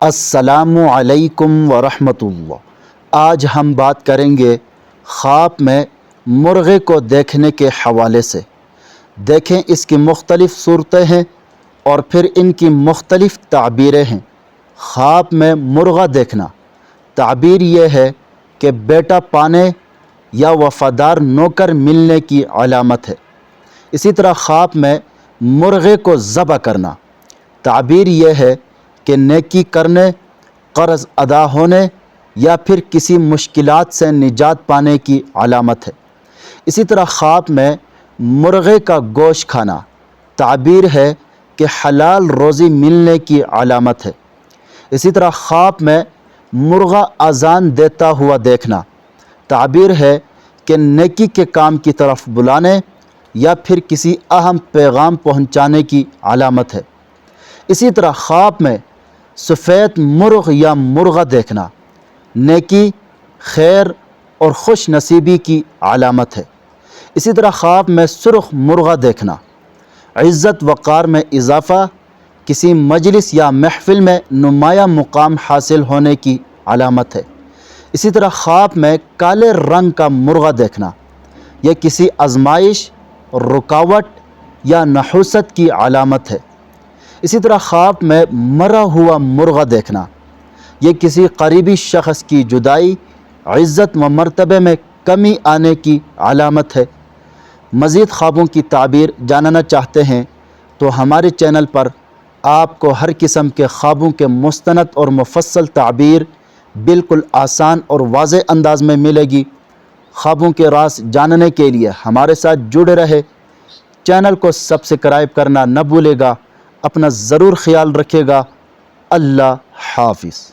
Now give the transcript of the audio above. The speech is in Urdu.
السلام علیکم ورحمۃ اللہ۔ آج ہم بات کریں گے خواب میں مرغے کو دیکھنے کے حوالے سے۔ دیکھیں اس کی مختلف صورتیں ہیں اور پھر ان کی مختلف تعبیریں ہیں۔ خواب میں مرغا دیکھنا، تعبیر یہ ہے کہ بیٹا پانے یا وفادار نوکر ملنے کی علامت ہے۔ اسی طرح خواب میں مرغے کو ذبح کرنا، تعبیر یہ ہے کہ نیکی کرنے، قرض ادا ہونے یا پھر کسی مشکلات سے نجات پانے کی علامت ہے۔ اسی طرح خواب میں مرغے کا گوشت کھانا، تعبیر ہے کہ حلال روزی ملنے کی علامت ہے۔ اسی طرح خواب میں مرغا اذان دیتا ہوا دیکھنا، تعبیر ہے کہ نیکی کے کام کی طرف بلانے یا پھر کسی اہم پیغام پہنچانے کی علامت ہے۔ اسی طرح خواب میں سفید مرغ یا مرغا دیکھنا نیکی، خیر اور خوش نصیبی کی علامت ہے۔ اسی طرح خواب میں سرخ مرغا دیکھنا عزت وقار میں اضافہ، کسی مجلس یا محفل میں نمایاں مقام حاصل ہونے کی علامت ہے۔ اسی طرح خواب میں کالے رنگ کا مرغا دیکھنا یہ کسی آزمائش، رکاوٹ یا نحوست کی علامت ہے۔ اسی طرح خواب میں مرا ہوا مرغا دیکھنا یہ کسی قریبی شخص کی جدائی، عزت و مرتبے میں کمی آنے کی علامت ہے۔ مزید خوابوں کی تعبیر جاننا چاہتے ہیں تو ہمارے چینل پر آپ کو ہر قسم کے خوابوں کے مستند اور مفصل تعبیر بالکل آسان اور واضح انداز میں ملے گی۔ خوابوں کے راز جاننے کے لیے ہمارے ساتھ جڑے رہے۔ چینل کو سبسکرائب کرنا نہ بھولے گا۔ اپنا ضرور خیال رکھے گا۔ اللہ حافظ۔